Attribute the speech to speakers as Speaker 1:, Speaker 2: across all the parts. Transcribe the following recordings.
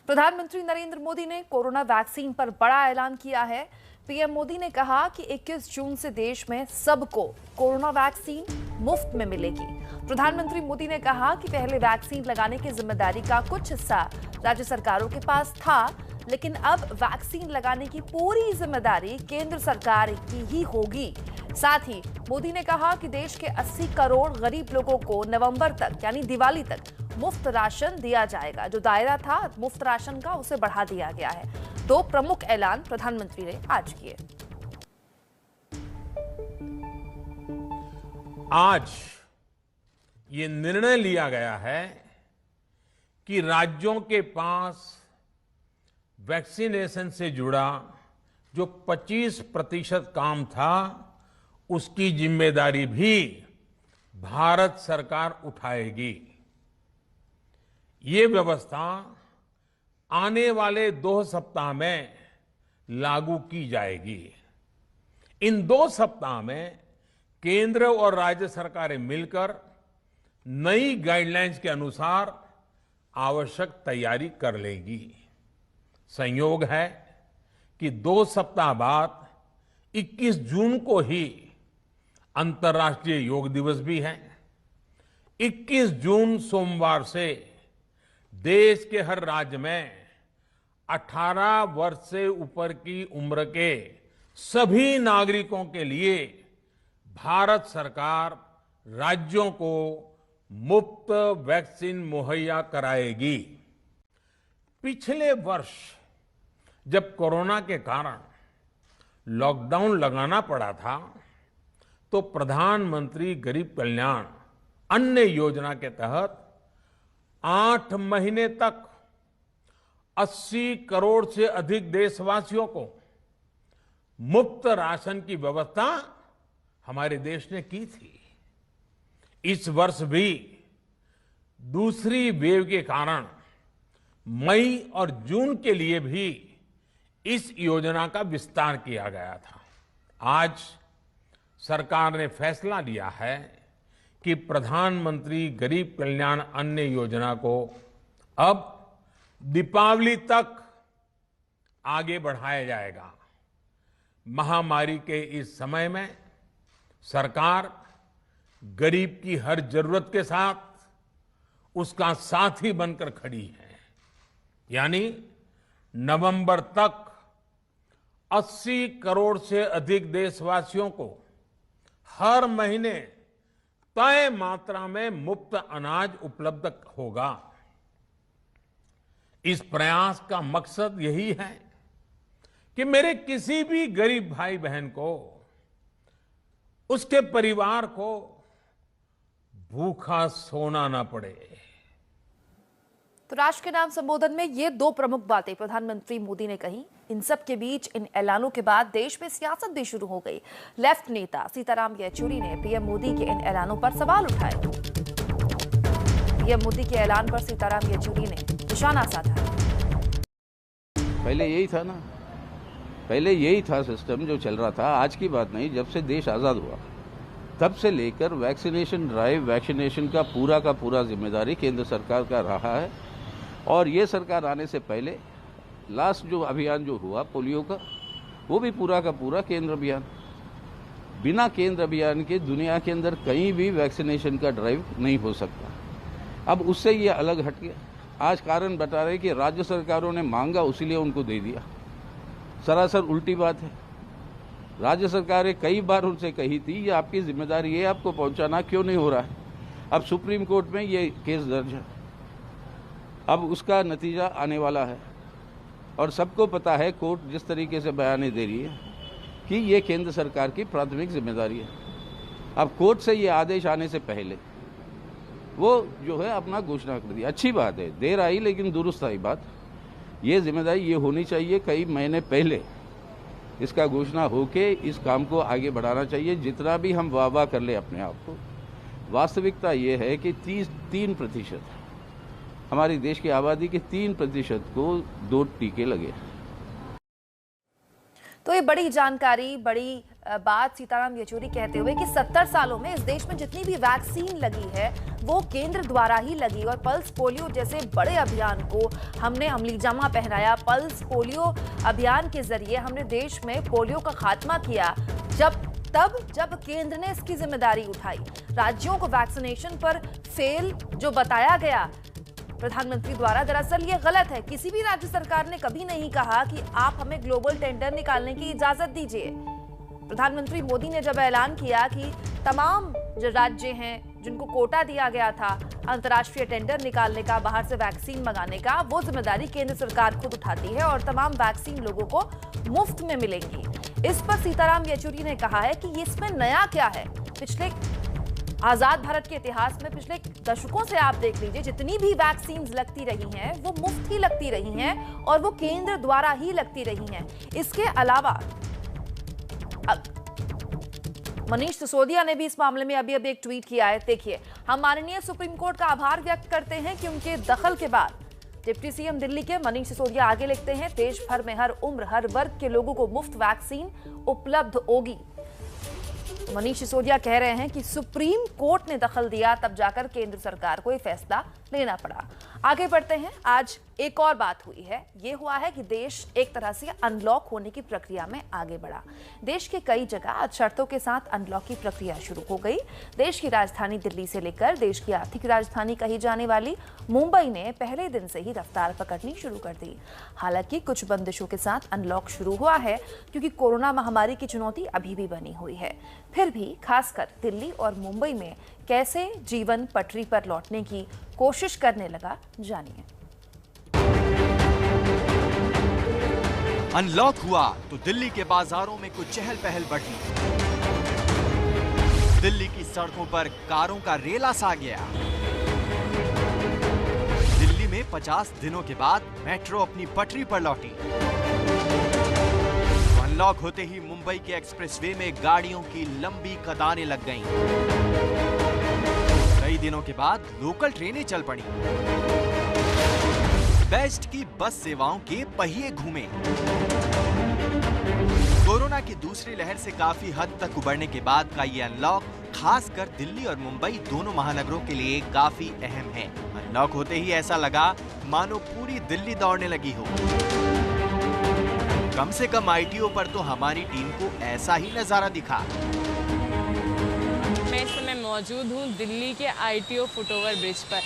Speaker 1: प्रधानमंत्री नरेंद्र मोदी ने corona vaccine पर बड़ा ऐलान किया है। पीएम मोदी ने कहा कि 21 जून से देश में सबको कोरोना वैक्सीन मुफ्त में मिलेगी। प्रधानमंत्री मोदी ने कहा कि पहले वैक्सीन लगाने की जिम्मेदारी का कुछ हिस्सा राज्य सरकारों के पास था, लेकिन अब वैक्सीन लगाने की पूरी जिम्मेदारी केंद्र सरकार की ही होगी। साथ ही मोदी ने कहा कि देश के 80 करोड़ गरीब लोगों को नवंबर तक यानी दिवाली तक मुफ्त राशन दिया जाएगा। जो दायरा था मुफ्त राशन का उसे बढ़ा दिया गया है। दो प्रमुख ऐलान प्रधानमंत्री ने आज किए।
Speaker 2: आज ये निर्णय लिया गया है कि राज्यों के पास वैक्सीनेशन से जुड़ा जो 25% काम था, उसकी जिम्मेदारी भी भारत सरकार उठाएगी। ये व्यवस्था आने वाले 2 सप्ताह में लागू की जाएगी। इन 2 सप्ताह में केंद्र और राज्य सरकारें मिलकर नई गाइडलाइंस के अनुसार आवश्यक तैयारी कर लेंगी। संयोग है कि 2 सप्ताह बाद 21 जून को ही अंतर्राष्ट्रीय योग दिवस भी है। 21 जून सोमवार से देश के हर राज्य में 18 वर्ष से ऊपर की उम्र के सभी नागरिकों के लिए भारत सरकार राज्यों को मुफ्त वैक्सीन मुहैया कराएगी। पिछले वर्ष जब कोरोना के कारण लॉकडाउन लगाना पड़ा था, तो प्रधानमंत्री गरीब कल्याण अन्न योजना के तहत 8 महीने तक 80 करोड़ से अधिक देशवासियों को मुफ्त राशन की व्यवस्था हमारे देश ने की थी। इस वर्ष भी दूसरी वेव के कारण मई और जून के लिए भी इस योजना का विस्तार किया गया था। आज सरकार ने फैसला लिया है कि प्रधानमंत्री गरीब कल्याण अन्न योजना को अब दीपावली तक आगे बढ़ाया जाएगा। महामारी के इस समय में सरकार गरीब की हर जरूरत के साथ उसका साथी बनकर खड़ी है। यानी नवंबर तक 80 करोड़ से अधिक देशवासियों को हर महीने तय मात्रा में मुफ्त अनाज उपलब्ध होगा। इस प्रयास का मकसद यही है कि मेरे किसी भी गरीब भाई बहन को, उसके परिवार को भूखा सोना ना पड़े।
Speaker 1: तो राष्ट्र के नाम संबोधन में ये दो प्रमुख बातें प्रधानमंत्री मोदी ने कही। इन सब के बीच इन ऐलानों के बाद देश में सियासत भी शुरू हो गई। लेफ्ट नेता सीताराम येचुरी ने पीएम मोदी के इन ऐलानों पर सवाल उठाए। पीएम मोदी के ऐलान पर सीताराम येचुरी ने निशाना साधा।
Speaker 3: पहले यही था ना, पहले यही था सिस्टम जो चल रहा था। आज की बात नहीं, जब से देश आज़ाद हुआ तब से लेकर वैक्सीनेशन ड्राइव, वैक्सीनेशन का पूरा जिम्मेदारी केंद्र सरकार का रहा है। और ये सरकार आने से पहले लास्ट जो अभियान जो हुआ पोलियो का, वो भी पूरा का पूरा केंद्र अभियान। बिना केंद्र अभियान के दुनिया के अंदर कहीं भी वैक्सीनेशन का ड्राइव नहीं हो सकता। अब उससे ये अलग हट गया। आज कारण बता रहे कि राज्य सरकारों ने मांगा उसीलिए उनको दे दिया। सरासर उल्टी बात है। राज्य सरकारें कई बार उनसे कही थी ये आपकी जिम्मेदारी है, आपको पहुंचाना क्यों नहीं हो रहा है। अब सुप्रीम कोर्ट में ये केस दर्ज है। अब उसका नतीजा आने वाला है और सबको पता है कोर्ट जिस तरीके से बयान दे रही है कि ये केंद्र सरकार की प्राथमिक जिम्मेदारी है। अब कोर्ट से ये आदेश आने से पहले वो जो है अपना घोषणा कर दी। अच्छी बात है, देर आई लेकिन दुरुस्त आई बात। ये जिम्मेदारी ये होनी चाहिए कई महीने पहले इसका घोषणा होके इस काम को आगे बढ़ाना चाहिए। जितना भी हम वाह कर ले अपने आप को, वास्तविकता ये है कि 3% हमारी देश की आबादी के 3% को 2 टीके लगे।
Speaker 1: तो ये बड़ी जानकारी, बड़ी बात सीताराम येचुरी कहते हुए कि 70 सालों में इस देश में जितनी भी वैक्सीन लगी है वो केंद्र द्वारा ही लगी और पल्स पोलियो जैसे बड़े अभियान को हमने अमलीजामा पहनाया। पल्स पोलियो अभियान के जरिए हमने देश में पोलियो का खात्मा किया जब केंद्र ने इसकी जिम्मेदारी उठाई। राज्यों को वैक्सीनेशन पर फेल जो बताया गया प्रधानमंत्री द्वारा, दरअसल ये गलत है। किसी भी राज्य सरकार ने कभी नहीं कहा कि आप हमें ग्लोबल टेंडर निकालने की इजाजत दीजिए। प्रधानमंत्री मोदी ने जब ऐलान किया कि तमाम जो राज्य हैं जिनको कोटा दिया गया था अंतर्राष्ट्रीय टेंडर निकालने का, बाहर से वैक्सीन मंगाने का, वो जिम्मेदारी केंद्र सरकार खुद उठाती है और तमाम वैक्सीन लोगों को मुफ्त में मिलेंगी। इस पर सीताराम येचुरी ने कहा है कि इसमें नया क्या है। पिछले आजाद भारत के इतिहास में पिछले दशकों से आप देख लीजिए, जितनी भी वैक्सीन लगती रही हैं वो मुफ्त ही लगती रही हैं और वो केंद्र द्वारा ही लगती रही हैं। इसके अलावा मनीष सिसोदिया ने भी इस मामले में अभी एक ट्वीट किया है। देखिए, हम माननीय सुप्रीम कोर्ट का आभार व्यक्त करते हैं कि उनके दखल के बाद डिप्टी सीएम दिल्ली के मनीष सिसोदिया आगे लिखते हैं, देश भर में हर उम्र हर वर्ग के लोगों को मुफ्त वैक्सीन उपलब्ध होगी। मनीष सिसोदिया कह रहे हैं कि सुप्रीम कोर्ट ने दखल दिया तब जाकर केंद्र सरकार को यह फैसला लेना पड़ा। आगे बढ़ते हैं। आज एक और बात हुई है, ये हुआ है कि देश एक तरह से अनलॉक होने की प्रक्रिया में आगे बढ़ा। देश के कई जगह आज शर्तों के साथ अनलॉक की प्रक्रिया शुरू हो गई। देश की राजधानी दिल्ली से लेकर देश की आर्थिक राजधानी कही जाने वाली मुंबई ने पहले दिन से ही रफ्तार पकड़नी शुरू कर दी। हालांकि कुछ बंदिशों के साथ अनलॉक शुरू हुआ है क्योंकि कोरोना महामारी की चुनौती अभी भी बनी हुई है। फिर भी खासकर दिल्ली और मुंबई में कैसे जीवन पटरी पर लौटने की कोशिश करने लगा, जानिए।
Speaker 4: अनलॉक हुआ तो दिल्ली के बाजारों में कुछ चहल पहल बढ़ी। दिल्ली की सड़कों पर कारों का रेला सा गया। दिल्ली में 50 दिनों के बाद मेट्रो अपनी पटरी पर लौटी। अनलॉक होते ही मुंबई के एक्सप्रेसवे में गाड़ियों की लंबी कतारें लग गईं। कई दिनों के बाद लोकल ट्रेनें चल पड़ी। बेस्ट की बस सेवाओं के पहिए घूमे। कोरोना की दूसरी लहर से काफी हद तक उबरने के बाद का ये अनलॉक खासकर दिल्ली और मुंबई दोनों महानगरों के लिए काफी अहम है। अनलॉक होते ही ऐसा लगा मानो पूरी दिल्ली दौड़ने लगी हो। कम से कम आईटीओ पर तो हमारी टीम को ऐसा ही नजारा दिखा।
Speaker 5: मैं इस समय मौजूद हूँ दिल्ली के आईटीओ फुटओवर ब्रिज पर।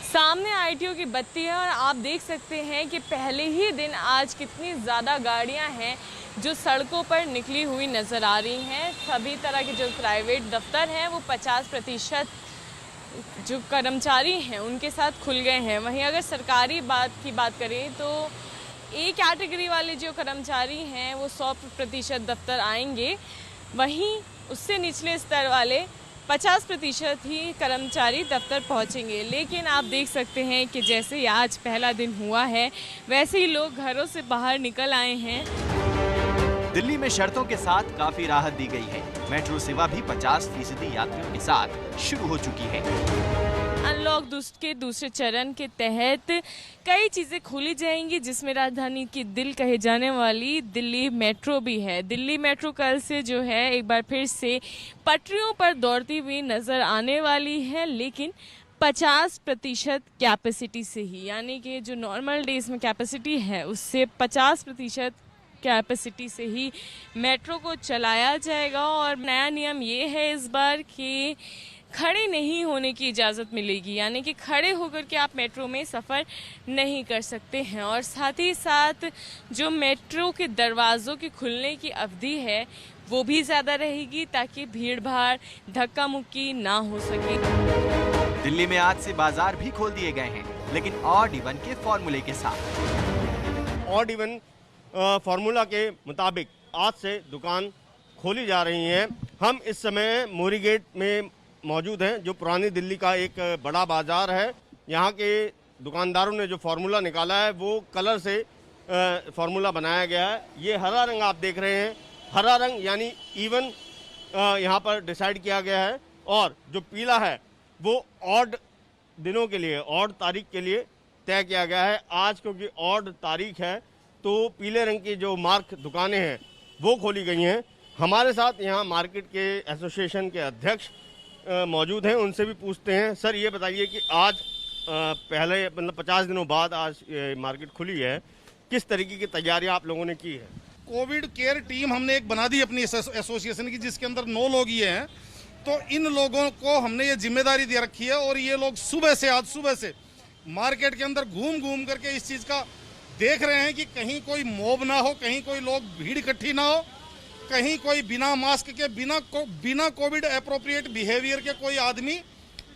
Speaker 5: सामने आईटीओ की बत्ती है और आप देख सकते हैं कि पहले ही दिन आज कितनी ज़्यादा गाड़ियाँ हैं जो सड़कों पर निकली हुई नज़र आ रही हैं। सभी तरह के जो प्राइवेट दफ्तर हैं वो 50% जो कर्मचारी हैं उनके साथ खुल गए हैं। वहीं अगर सरकारी की बात करें तो ए कैटेगरी वाले जो कर्मचारी हैं वो 100% दफ्तर आएंगे। वहीं उससे निचले स्तर वाले 50% ही कर्मचारी दफ्तर पहुंचेंगे। लेकिन आप देख सकते हैं कि जैसे ही आज पहला दिन हुआ है वैसे ही लोग घरों से बाहर निकल आए हैं।
Speaker 4: दिल्ली में शर्तों के साथ काफी राहत दी गई है। मेट्रो सेवा भी 50% यात्रियों के साथ शुरू हो चुकी है।
Speaker 5: अनलॉक के दूसरे चरण के तहत कई चीज़ें खोली जाएंगी, जिसमें राजधानी की दिल कहे जाने वाली दिल्ली मेट्रो भी है। दिल्ली मेट्रो कल से जो है एक बार फिर से पटरियों पर दौड़ती हुई नज़र आने वाली है, लेकिन 50% कैपेसिटी से ही, यानी कि जो नॉर्मल डेज में कैपेसिटी है उससे 50% कैपेसिटी से ही मेट्रो को चलाया जाएगा। और नया नियम ये है इस बार कि खड़े नहीं होने की इजाज़त मिलेगी, यानी कि खड़े होकर के आप मेट्रो में सफ़र नहीं कर सकते हैं। और साथ ही साथ जो मेट्रो के दरवाज़ों के खुलने की अवधि है वो भी ज़्यादा रहेगी ताकि भीड़ भाड़ धक्का मुक्की ना हो सके।
Speaker 4: दिल्ली में आज से बाजार भी खोल दिए गए हैं, लेकिन ऑड इवन के फॉर्मूले के साथ।
Speaker 6: ऑड इवन फार्मूला के मुताबिक आज से दुकान खोली जा रही हैं। हम इस समय मोरी गेट में मौजूद हैं, जो पुरानी दिल्ली का एक बड़ा बाजार है। यहाँ के दुकानदारों ने जो फार्मूला निकाला है वो कलर से फार्मूला बनाया गया है। ये हरा रंग आप देख रहे हैं, हरा रंग यानी इवन यहाँ पर डिसाइड किया गया है। और जो पीला है वो ऑड दिनों के लिए, ऑड तारीख के लिए तय किया गया है। आज क्योंकि ऑड तारीख है तो पीले रंग की जो मार्क दुकानें हैं वो खोली गई हैं। हमारे साथ यहाँ मार्केट के एसोसिएशन के अध्यक्ष मौजूद हैं, उनसे भी पूछते हैं। सर ये बताइए कि आज पहले मतलब 50 दिनों बाद आज मार्केट खुली है, किस तरीके की तैयारियां आप लोगों ने की है?
Speaker 7: कोविड केयर टीम हमने एक बना दी अपनी एसोसिएशन की, जिसके अंदर 9 लोग ये हैं। तो इन लोगों को हमने ये जिम्मेदारी दे रखी है और ये लोग आज सुबह से मार्केट के अंदर घूम घूम करके इस चीज़ का देख रहे हैं कि कहीं कोई मॉब ना हो, कहीं कोई लोग भीड़ इकट्ठी ना हो, कहीं कोई बिना मास्क के बिना कोविड एप्रोप्रिएट बिहेवियर के कोई आदमी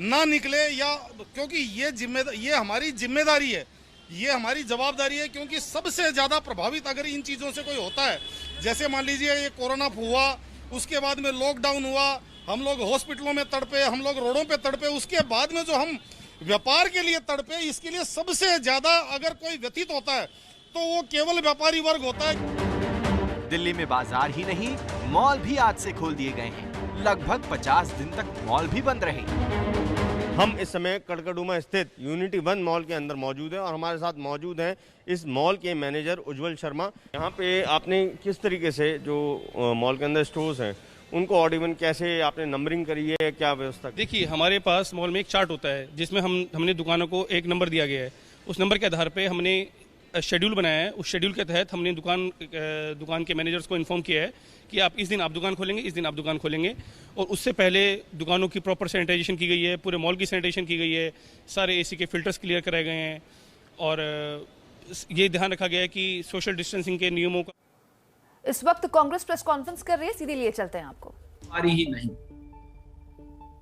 Speaker 7: ना निकले। या क्योंकि ये हमारी जिम्मेदारी है, ये हमारी जवाबदारी है, क्योंकि सबसे ज़्यादा प्रभावित अगर इन चीज़ों से कोई होता है, जैसे मान लीजिए ये कोरोना हुआ, उसके बाद में लॉकडाउन हुआ, हम लोग हॉस्पिटलों में तड़पे, हम लोग रोडों पे तड़पे, उसके बाद में जो हम व्यापार के लिए तड़पे, इसके लिए सबसे ज़्यादा अगर कोई व्यथित होता है तो वो केवल व्यापारी वर्ग होता है।
Speaker 4: दिल्ली में बाजार ही नहीं, मॉल भी आज से खोल दिए गए हैं। लगभग 50 दिन तक मॉल भी बंद रहे।
Speaker 6: हम इस समय कड़कड़डूमा स्थित यूनिटी 1 मॉल के अंदर मौजूद हैं और हमारे साथ मौजूद हैं इस मॉल के मैनेजर उज्जवल शर्मा। यहाँ पे आपने किस तरीके से जो मॉल के अंदर स्टोर्स हैं उनको ऑड इवन कैसे आपने नंबरिंग करी है, क्या व्यवस्था?
Speaker 8: देखिए, हमारे पास मॉल में एक चार्ट होता है जिसमें हमने दुकानों को एक नंबर दिया गया है। उस नंबर के आधार पे हमने शेड्यूल बनाया है। उस शेड्यूल के तहत हमने दुकान के मैनेजर्स को इन्फॉर्म किया है कि आप इस दिन आप दुकान खोलेंगे, इस दिन आप दुकान खोलेंगे। और उससे पहले दुकानों की प्रॉपर सैनिटाइजेशन की गई है, पूरे मॉल की सैनिटाइजेशन की गई है, सारे एसी के फिल्टर्स क्लियर कराए गए हैं और ये ध्यान रखा गया है कि सोशल डिस्टेंसिंग के नियमों का।
Speaker 1: इस वक्त कांग्रेस प्रेस कॉन्फ्रेंस कर रही है, सीधे लिए चलते हैं आपको।
Speaker 9: ही नहीं,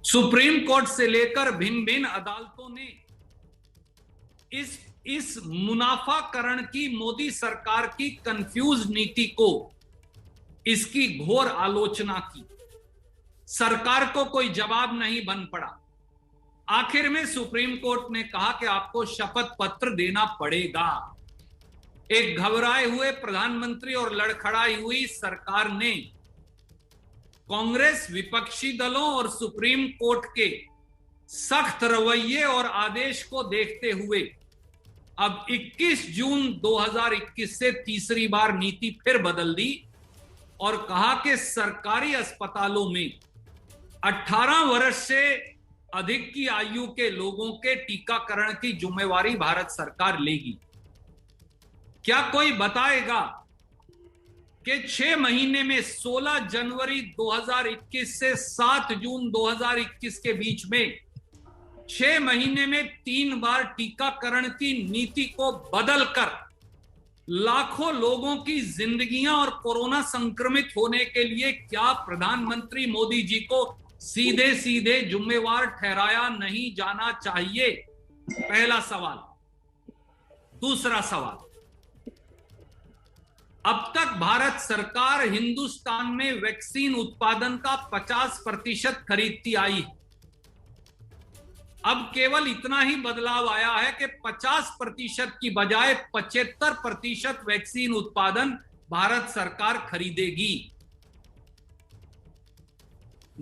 Speaker 9: सुप्रीम कोर्ट से लेकर भिन्न भिन्न अदालतों ने इस मुनाफाकरण की मोदी सरकार की कंफ्यूज नीति को, इसकी घोर आलोचना की। सरकार को कोई जवाब नहीं बन पड़ा। आखिर में सुप्रीम कोर्ट ने कहा कि आपको शपथ पत्र देना पड़ेगा। एक घबराए हुए प्रधानमंत्री और लड़खड़ाई हुई सरकार ने कांग्रेस, विपक्षी दलों और सुप्रीम कोर्ट के सख्त रवैये और आदेश को देखते हुए अब 21 जून 2021 से तीसरी बार नीति फिर बदल दी और कहा कि सरकारी अस्पतालों में 18 वर्ष से अधिक की आयु के लोगों के टीकाकरण की जिम्मेवारी भारत सरकार लेगी। क्या कोई बताएगा कि 6 महीने में 16 जनवरी 2021 से 7 जून 2021 के बीच में 6 महीने में 3 बार टीकाकरण की नीति को बदलकर लाखों लोगों की जिंदगियां और कोरोना संक्रमित होने के लिए क्या प्रधानमंत्री मोदी जी को सीधे सीधे जिम्मेवार ठहराया नहीं जाना चाहिए? पहला सवाल। दूसरा सवाल, अब तक भारत सरकार हिंदुस्तान में वैक्सीन उत्पादन का 50% खरीदती आई है। अब केवल इतना ही बदलाव आया है कि 50% की बजाय 75% वैक्सीन उत्पादन भारत सरकार खरीदेगी।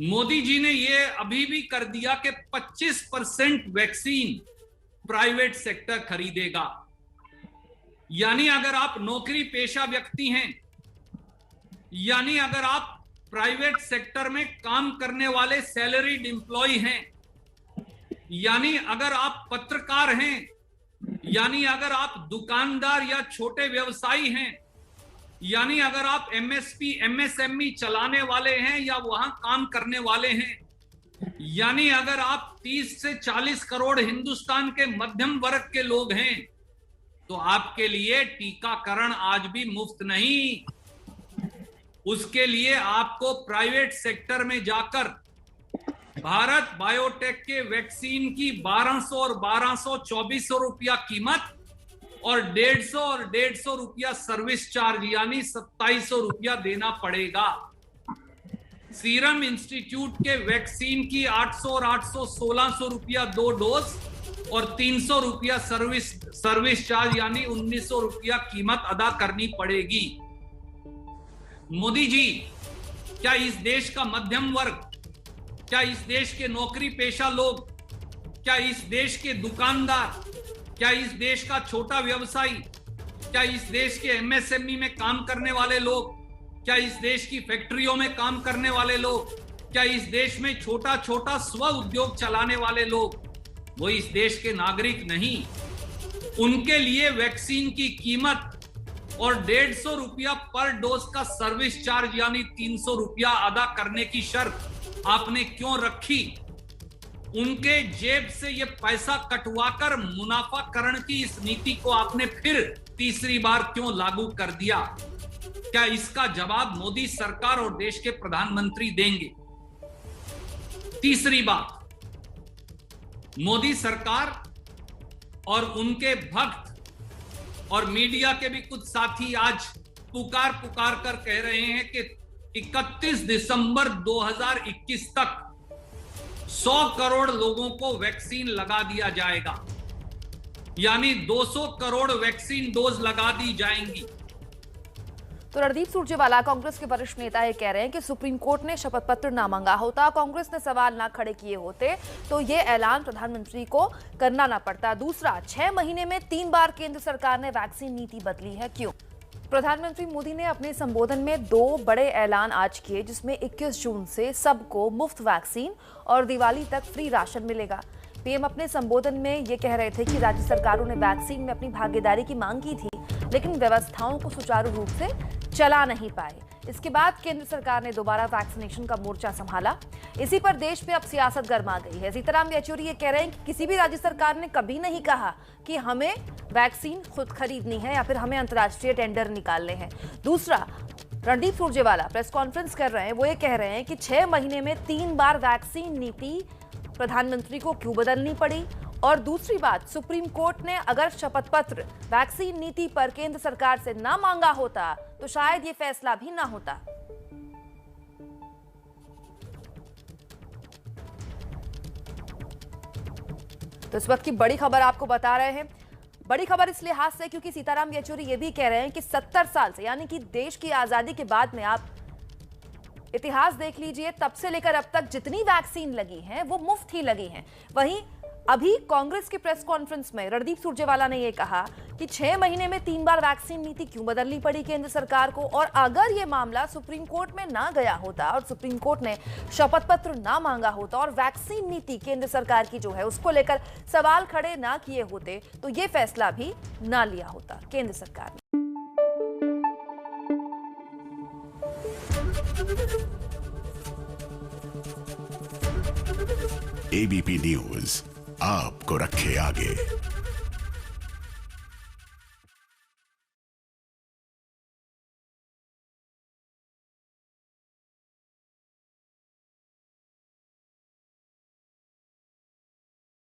Speaker 9: मोदी जी ने यह अभी भी कर दिया कि 25% वैक्सीन प्राइवेट सेक्टर खरीदेगा। यानी अगर आप नौकरी पेशा व्यक्ति हैं, यानी अगर आप प्राइवेट सेक्टर में काम करने वाले सैलरीड एम्प्लॉय हैं, यानी अगर आप पत्रकार हैं, यानी अगर आप दुकानदार या छोटे व्यवसायी हैं, यानी अगर आप एमएसपी एमएसएमई चलाने वाले हैं या वहां काम करने वाले हैं, यानी अगर आप 30 से 40 करोड़ हिंदुस्तान के मध्यम वर्ग के लोग हैं, तो आपके लिए टीकाकरण आज भी मुफ्त नहीं। उसके लिए आपको प्राइवेट सेक्टर में जाकर भारत बायोटेक के वैक्सीन की 1200 और 2400 रुपया कीमत और 150 रुपया सर्विस चार्ज यानी 2700 रुपया देना पड़ेगा। सीरम इंस्टीट्यूट के वैक्सीन की 800 और 1600 रुपया 2 डोज और 300 रुपया सर्विस चार्ज यानी 1900 रुपया कीमत अदा करनी पड़ेगी। मोदी जी, क्या इस देश का मध्यम वर्ग, क्या इस देश के नौकरी पेशा लोग, क्या इस देश के दुकानदार, क्या इस देश का छोटा व्यवसायी, क्या इस देश के एमएसएमई में काम करने वाले लोग, क्या इस देश की फैक्ट्रियों में काम करने वाले लोग, क्या इस देश में छोटा छोटा स्व उद्योग चलाने वाले लोग, वो इस देश के नागरिक नहीं? उनके लिए वैक्सीन की कीमत और 150 रुपया पर डोज का सर्विस चार्ज यानी 300 रुपया अदा करने की शर्त आपने क्यों रखी? उनके जेब से ये पैसा कटवाकर मुनाफाकरण की इस नीति को आपने फिर तीसरी बार क्यों लागू कर दिया? क्या इसका जवाब मोदी सरकार और देश के प्रधानमंत्री देंगे? तीसरी बात, मोदी सरकार और उनके भक्त और मीडिया के भी कुछ साथी आज पुकार कर कह रहे हैं कि 31 दिसंबर 2021 तक 100 करोड़ लोगों को वैक्सीन लगा दिया जाएगा, यानी 200 करोड़ वैक्सीन डोज लगा दी जाएंगी।
Speaker 1: तो रणदीप सुरजेवाला कांग्रेस के वरिष्ठ नेता ये कह रहे हैं कि सुप्रीम कोर्ट ने शपथ पत्र ना मांगा होता, कांग्रेस ने सवाल ना खड़े किए होते तो ये ऐलान प्रधानमंत्री को करना ना पड़ता। दूसरा, 6 महीने में 3 बार केंद्र सरकार ने वैक्सीन नीति बदली है, क्यों? प्रधानमंत्री मोदी ने अपने संबोधन में 2 बड़े ऐलान आज किए, जिसमें 21 जून से सबको मुफ्त वैक्सीन और दिवाली तक फ्री राशन मिलेगा। पीएम अपने संबोधन में ये कह रहे थे कि राज्य सरकारों ने वैक्सीन में अपनी भागीदारी की मांग की थी, लेकिन व्यवस्थाओं को सुचारू रूप से चला नहीं पाए। इसके बाद केंद्र सरकार ने दोबारा वैक्सीनेशन का मोर्चा संभाला। इसी पर देश में अब सियासत गर्मा गई है। सीताराम येचुरी ये कह रहे हैं कि किसी भी राज्य सरकार ने कभी नहीं कहा कि हमें वैक्सीन खुद खरीदनी है या फिर हमें अंतर्राष्ट्रीय टेंडर निकालने हैं। दूसरा, रणदीप सुरजेवाला प्रेस कॉन्फ्रेंस कर रहे हैं, वो ये कह रहे हैं कि 6 महीने में 3 बार वैक्सीन नीति प्रधानमंत्री को क्यों बदलनी पड़ी। और दूसरी बात, सुप्रीम कोर्ट ने अगर शपथ पत्र वैक्सीन नीति पर केंद्र सरकार से ना मांगा होता तो शायद ये फैसला भी ना होता। तो इस वक्त की बड़ी खबर आपको बता रहे हैं। बड़ी खबर इस लिहाज से क्योंकि सीताराम येचुरी ये भी कह रहे हैं कि 70 साल से, यानी कि देश की आजादी के बाद में आप इतिहास देख लीजिए, तब से लेकर अब तक जितनी वैक्सीन लगी हैं वो मुफ्त ही लगी हैं। वहीं अभी कांग्रेस की प्रेस कॉन्फ्रेंस में रणदीप सुरजेवाला ने यह कहा कि 6 महीने में 3 बार वैक्सीन नीति क्यों बदलनी पड़ी केंद्र सरकार को, और अगर ये मामला सुप्रीम कोर्ट में ना गया होता और सुप्रीम कोर्ट ने शपथ पत्र ना मांगा होता और वैक्सीन नीति केंद्र सरकार की जो है उसको लेकर सवाल खड़े ना किए होते तो ये फैसला भी ना लिया होता केंद्र सरकार ने।
Speaker 10: एबीपी न्यूज आपको रखे आगे।